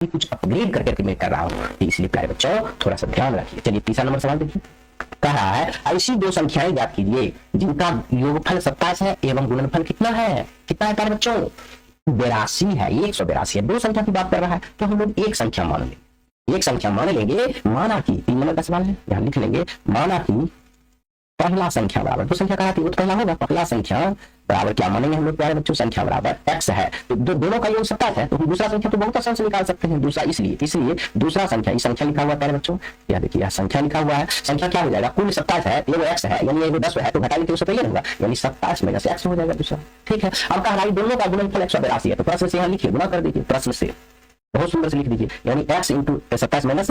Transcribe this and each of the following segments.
कुछ अपग्रेड करके मैं कर रहा हूँ, इसलिए प्यारे बच्चों थोड़ा सा ध्यान रखिए। चलिए तीसरा नंबर सवाल देखिए, कह रहा है ऐसी दो संख्याएं ज्ञात कीजिए जिनका योगफल 27 है एवं गुणनफल कितना है प्यारे बच्चों 82 है, 182 है। दो संख्या की बात कर रहा है तो हम लोग एक संख्या मान लेंगे, एक संख्या मान लेंगे। माना कि 3 नंबर का सवाल है, यहाँ लिख लेंगे, माना कि पहला संख्या बराबर दो संख्या कहा थी, वो तो पहला होगा, पहला संख्या बराबर क्या मानेंगे हम लोग प्यारे बच्चों, संख्या बराबर x है, तो दोनों का योग 27 है, तो हम दूसरा संख्या तो बहुत आसान से निकाल सकते हैं। दूसरा इसलिए दूसरा संख्या, ये संख्या लिखा हुआ है प्यारे बच्चों, यह देखिए संख्या लिखा हुआ है, संख्या क्या हो जाएगा, कुल 27 है, ये वो x है, यानी ये 10 है, तो घटा लेके उससे पहले होगा, यानी 27 में x हो जाएगा दूसरा। ठीक है, अब कहा दोनों का गुणनफल 182 है, तो प्रश्न से यहाँ लिखिए, गुणा कर दीजिए, प्रश्न से बहुत सुंदर से लिख दीजिए, यानी x इंटू 27 माइनस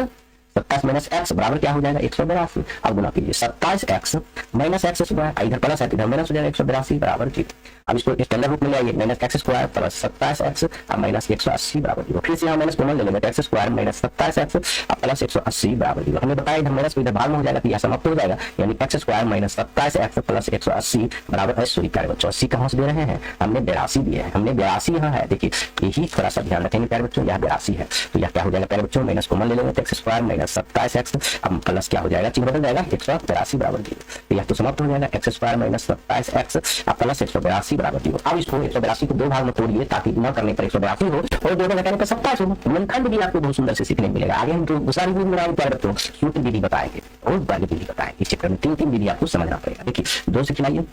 x बराबर क्या हो जाएगा 182। अब गुना कीजिए 27x माइनस एक्स स्क्वायर, इधर प्लस है इधर माइनस हो जाएगा 182 बराबर 0। अब इसको स्टैंडर्ड रूप में ले आइए, minus x square plus 27x अब माइनस 180 बराबर 0। फिर से यहाँ माइनस कॉमन ले लेंगे, एक्स स्क्वायर माइनस 27x अब प्लस 180 बराबर 0। हमने बताया इधर माइनस इधर भाग में हो जाएगा तो यह समाप्त हो जाएगा, यानी x square minus 27x plus 180 बराबर, सॉरी प्यारे बच्चों 80 कहाँ से दे रहे हैं, हमने 82 दिया है, हमने 82 यहाँ है, देखिए यही थोड़ा सा ध्यान रखेंगे प्यारे बच्चों, यह 82 है, तो यह क्या हो जाएगा प्यारे बच्चों, माइनस कॉमन ले लेंगे, एक्स स्क्वायर माइनस 27x अब प्लस क्या हो जाएगा, चिन्ह बदल जाएगा 182 बराबर 0, तो यह तो समाप्त हो जाएगा, एक्स स्क्वायर माइनस 27x अब प्लस 182 बराबर 0। अब इसको 182 को दो भाग में तोड़िए ताकि न करने पर 182 हो और दोनों घटाने पर 27 हो। मनखंड भी आपको बहुत सुंदर से सीखने मिलेगा। आगे हम दूसरा रिव्यू में प्यारे बच्चों सूत्र विधि बताएंगे और वर्ग विधि बताएंगे, इस चैप्टर में तीन विधि आपको समझना पड़ेगा। देखिए 2 से खिलाइए,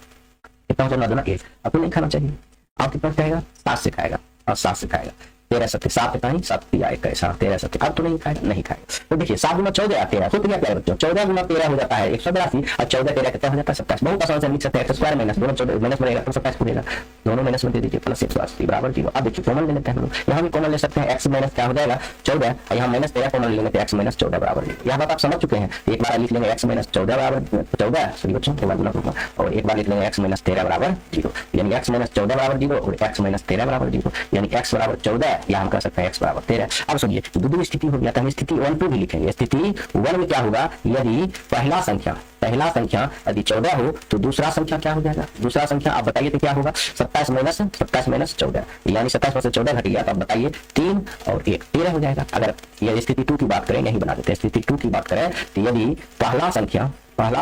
कितना हो जाएगा 1, आपको नहीं खाना चाहिए, आप कितना खाएगा 7 से खाएगा और 7 से खाएगा, 13 7 7 बताएं 7 या 1 कैसा 13 7 अब तो नहीं खाएगा, नहीं खाएगा। तो देखिए 7 गुना 14 13 तो क्या बच्चों 14 गुना 13 हो जाता है 182 और 14 13 कितना हो जाता है 27। बहुत आसान से लिख सकते हैं, एक्स स्क्वायर माइनस दोनों 14 माइनस बनेगा तो 27 बनेगा, दोनों माइनस में दे दीजिए प्लस 180 बराबर 0। अब देखिए कॉमन ले लेते हैं हम लोग, यहाँ भी कॉमन ले सकते हैं, x माइनस क्या हो जाएगा 14 और यहाँ माइनस 13 कॉमन ले लेंगे तो x माइनस 14 बराबर 0। यह बात आप समझ चुके हैं, एक बार लिख लेंगे x माइनस 14 बराबर 14 सॉरी बच्चों के बाद गुना करूंगा, और एक बार लिख लेंगे x माइनस 13 बराबर 0, यानी x माइनस 14 बराबर 0 और x माइनस 13 बराबर 0, यानी x बराबर 14 या हम कह सकते हैं x बराबर 13। अब सुनिए दूसरी स्थिति हो गया था, हम स्थिति 1 पे भी लिखेंगे, स्थिति 1 में क्या होगा, यदि पहला संख्या यदि 14 हो तो दूसरा संख्या क्या हो जाएगा, दूसरा संख्या आप बताइए तो क्या होगा 27 माइनस 14, यानी 27 में से 14 घट गया तो आप बताइए 3 और 1 13 हो जाएगा। अगर ये स्थिति 2 की बात करें, यही बना देते हैं, स्थिति 2 की बात करें तो यदि पहला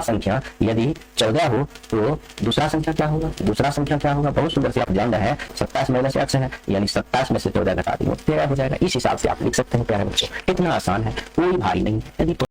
संख्या यदि 14 हो तो दूसरा संख्या क्या होगा, दूसरा संख्या क्या होगा, बहुत सुंदर से आप जान रहे हैं 27 माइनस x है, यानी 27 में से 14 घटा देंगे 13 हो जाएगा। इस हिसाब से आप लिख सकते हैं प्यारे बच्चों, इतना आसान है, कोई भारी नहीं। यदि